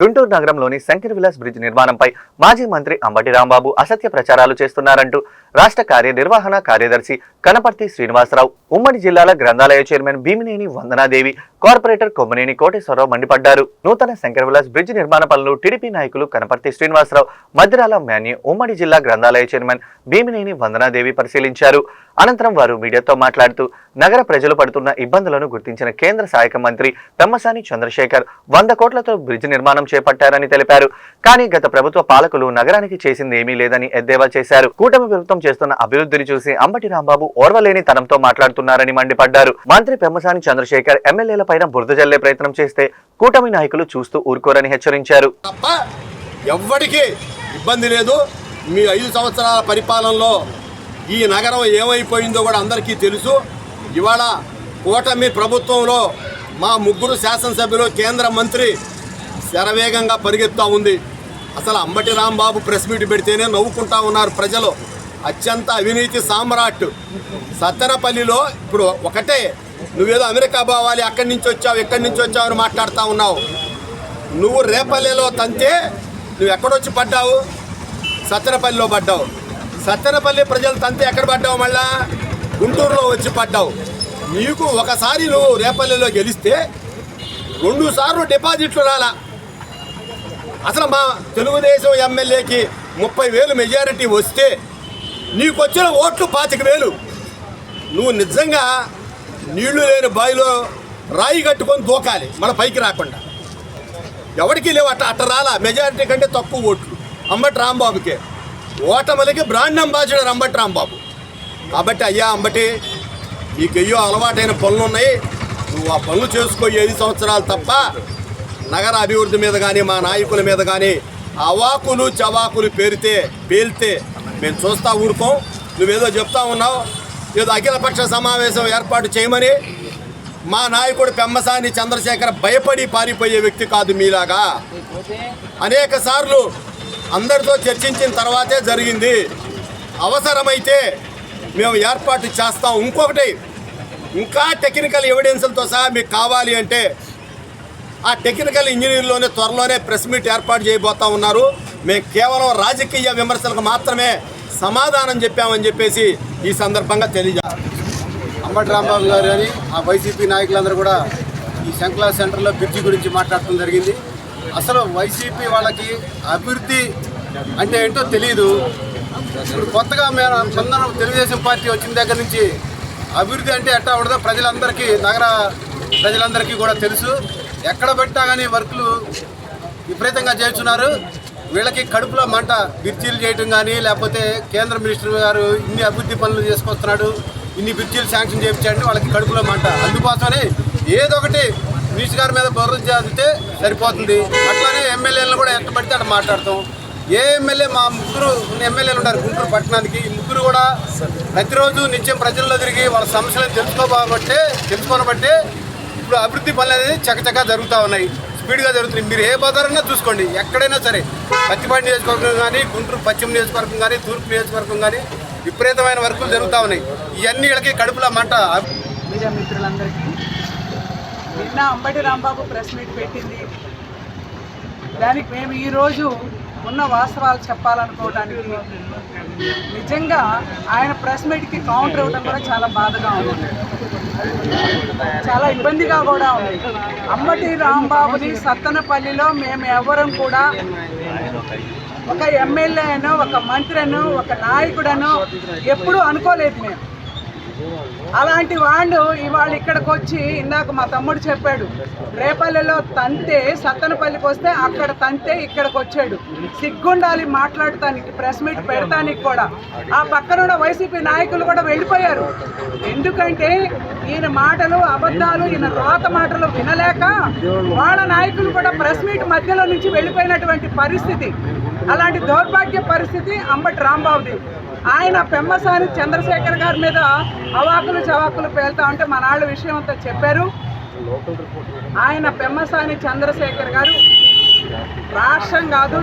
గుంటూరు నగరంలోని శంకర్ విలాస్ బ్రిడ్జ్ నిర్మాణంపై మాజీ మంత్రి అంబటి రాంబాబు అసత్య ప్రచారాలు చేస్తున్నారంటూ రాష్ట్ర కార్యనిర్వహణ కార్యదర్శి కనపర్తి శ్రీనివాసరావు, ఉమ్మడి జిల్లాల గ్రంథాలయ చైర్మన్ భీమినేని వందనాదేవి, కార్పొరేటర్ కొమ్మనేని కోటేశ్వరరావు మండిపడ్డారు. నూతన శంకర్ విలాస్ బ్రిడ్జ్ నిర్మాణ పనులు టీడీపీ నాయకులు కనపర్తి శ్రీనివాసరావు, మద్దిరాల మాన్యు, ఉమ్మడి జిల్లా గ్రంథాలయ చైర్మన్ భీమినేని వందనాదేవి పరిశీలించారు. అనంతరం వారు మీడియాతో మాట్లాడుతూ నగర ప్రజలు పడుతున్న ఇబ్బందులను గుర్తించిన కేంద్ర సహాయక మంత్రి పెమ్మసాని చంద్రశేఖర్ 100 కోట్లతో బ్రిడ్జ్ నిర్మాణం చేపట్టారని తెలిపారు. కానీ గత ప్రభుత్వ పాలకులు నగరానికి చేసింది ఏమీ లేదని ఎద్దేవా చేశారు. కూటమి ప్రభుత్వం చేస్తున్న అభివృద్ధిని చూసి అంబటి రాంబాబు ఓర్వలేని తనంతో మాట్లాడుతున్నారని మండిపడ్డారు. మంత్రి పెమ్మసాని చంద్రశేఖర్ ఎమ్మెల్యేల పైన బురద జల్లే ప్రయత్నం చేస్తే కూటమి నాయకులు చూస్తూ ఊరుకోరని హెచ్చరించారు. ఎవ్వడికి ఇబ్బంది లేదు. మీ 5 సంవత్సరాల పరిపాలనలో ఈ నగరం ఏమైపోయిందో కూడా అందరికీ తెలుసు. ఇవాళ కూటమి ప్రభుత్వంలో మా 3 శాసనసభ్యులు, కేంద్ర మంత్రి శరవేగంగా పరిగెత్తా ఉంది. అసలు అంబటి రాంబాబు ప్రెస్ మీట్ పెడితేనే నవ్వుకుంటా ఉన్నారు ప్రజలు. అత్యంత అవినీతి సామ్రాట్ సత్తెనపల్లిలో ఇప్పుడు ఒకటే, నువ్వేదో అమెరికా పోవాలి, అక్కడి నుంచి వచ్చావు ఇక్కడి నుంచి వచ్చావు అని మాట్లాడుతూ ఉన్నావు. నువ్వు రేపల్లిలో తంతే నువ్వు ఎక్కడొచ్చి పడ్డావు? సత్తెనపల్లిలో పడ్డావు. సత్తెనపల్లి ప్రజలు తంతే ఎక్కడ పడ్డావు? మళ్ళా గుంటూరులో వచ్చి పడ్డావు. నీకు ఒకసారి నువ్వు రేపల్లిలో గెలిస్తే 2 సార్లు డిపాజిట్లు రాలా. అసలు మా తెలుగుదేశం ఎమ్మెల్యేకి 30,000 మెజారిటీ వస్తే నీకు వచ్చిన ఓట్లు 25,000. నువ్వు నిజంగా నీళ్లు లేని బావిలో రాయి కట్టుకొని దూకాలి, మన పైకి రాకుండా. ఎవరికి లేవు అట్ట రాలా. మెజారిటీ కంటే తక్కువ ఓట్లు అంబటి రాంబాబుకే. ఓటమిలకి బ్రాండ్ అంబాసిడర్ అంబటి రాంబాబు. కాబట్టి అయ్యా అంబటి, నీకెయ్యో అలవాటైన పనులు ఉన్నాయి, నువ్వు ఆ పనులు చేసుకో 5 సంవత్సరాలు తప్ప నగర అభివృద్ధి మీద కానీ మా నాయకుల మీద కానీ అవాకులు చవాకులు పేలితే మేము చూస్తా ఊరుకోం. నువ్వేదో చెప్తా ఉన్నావు, ఏదో అఖిలపక్ష సమావేశం ఏర్పాటు చేయమని. మా నాయకుడు పెమ్మసాని చంద్రశేఖర్ భయపడి పారిపోయే వ్యక్తి కాదు మీలాగా. అనేక సార్లు అందరితో చర్చించిన తర్వాతే జరిగింది. అవసరమైతే మేము ఏర్పాటు చేస్తాం. ఇంకొకటి, ఇంకా టెక్నికల్ ఎవిడెన్స్లతో సహా మీకు కావాలి అంటే ఆ టెక్నికల్ ఇంజనీర్లోనే త్వరలోనే ప్రెస్ మీట్ ఏర్పాటు చేయబోతా ఉన్నారు. మేము కేవలం రాజకీయ విమర్శలకు మాత్రమే సమాధానం చెప్పామని చెప్పేసి ఈ సందర్భంగా తెలియజేయాలి. అంబటి రాంబాబు గారు కానీ ఆ వైసీపీ నాయకులందరూ కూడా ఈ శంకలా సెంటర్లో బ్రిడ్జి గురించి మాట్లాడటం జరిగింది. అసలు వైసీపీ వాళ్ళకి అభివృద్ధి అంటే ఏంటో తెలియదు. ఇప్పుడు కొత్తగా మేము తెలుగుదేశం పార్టీ వచ్చిన దగ్గర నుంచి అభివృద్ధి అంటే ఎట్టా ఉండదో ప్రజలందరికీ, నగర ప్రజలందరికీ కూడా తెలుసు. ఎక్కడ పెట్టా కానీ వర్కులు విపరీతంగా చేస్తున్నారు. వీళ్ళకి కడుపులో మంట. బ్రిడ్జీలు చేయటం కానీ, లేకపోతే కేంద్ర మినిస్టర్ గారు ఇన్ని అభివృద్ధి పనులు చేసుకొస్తున్నాడు, ఇన్ని బ్రిడ్జీలు శాంక్షన్ చేయించాడంటే వాళ్ళకి కడుపులో మంట. అందుకోసమని ఏదో ఒకటి మినిస్టర్ గారి మీద బుర్ర చేస్తే సరిపోతుంది. అట్లానే ఎమ్మెల్యేలను కూడా ఎట్ట పడితే అట్లా మాట్లాడతాం. ఏ ఎమ్మెల్యే, మా 3 ఎమ్మెల్యేలు ఉన్నారు గుంటూరు పట్టణానికి. ఈ 3 కూడా ప్రతిరోజు నిత్యం ప్రజల్లో తిరిగి వాళ్ళ సమస్యలను తెలుసుకోబట్టే ఇప్పుడు అభివృద్ధి పనులు అనేది చకచకా జరుగుతూ ఉన్నాయి, స్పీడ్గా జరుగుతున్నాయి. మీరు ఏ బజారన్నా చూసుకోండి, ఎక్కడైనా సరే పత్తిపాటి నియోజకవర్గం కానీ, గుంటూరు పశ్చిమ నియోజకవర్గం కానీ, తూర్పు నియోజకవర్గం కానీ విపరీతమైన వర్కులు జరుగుతూ ఉన్నాయి. ఇవన్నీ వీళ్ళకి కడుపులో మంట. మీడియా మిత్రులందరికీ, నిన్న అంబటి రాంబాబు ప్రెస్ మీట్ పెట్టింది. దానికి మేము ఈరోజు ఉన్న వాస్తవాలు చెప్పాలనుకోవడానికి నిజంగా ఆయన ప్రెస్ మీట్కి కౌంటర్ ఇవ్వడం కూడా చాలా బాధగా ఉంది, చాలా ఇబ్బందిగా కూడా ఉంది. అంబటి రాంబాబుని సత్తెనపల్లిలో మేము ఎవరం కూడా ఒక ఎమ్మెల్యే అనో, ఒక మంత్రి అనో, ఒక నాయకుడనో ఎప్పుడూ అనుకోలేదు మేము. అలాంటి వాళ్ళు ఇవాళ ఇక్కడికి వచ్చి, ఇందాక మా తమ్ముడు చెప్పాడు, రేపల్లెలో తంతే సత్తెనపల్లికి వస్తే అక్కడ తంతే ఇక్కడికి వచ్చాడు. సిగ్గుండాలి మాట్లాడటానికి, ప్రెస్ మీట్ పెడతానికి కూడా. ఆ పక్కన వైసీపీ నాయకులు కూడా వెళ్ళిపోయారు. ఎందుకంటే ఈయన మాటలు అబద్ధాలు, ఈయన రాత మాటలు వినలేక వాళ్ళ నాయకులు కూడా ప్రెస్ మీట్ మధ్యలో నుంచి వెళ్ళిపోయినటువంటి పరిస్థితి. అలాంటి దౌర్భాగ్య పరిస్థితి అంబటి రాంబాబుది. ఆయన పెమ్మసాని చంద్రశేఖర్ గారి మీద అవాకులు చవాకులు పేలుతా ఉంటే మన వాళ్ళ విషయం అంతా చెప్పారు. ఆయన పెమ్మసాని చంద్రశేఖర్ గారు రాష్ట్రం కాదు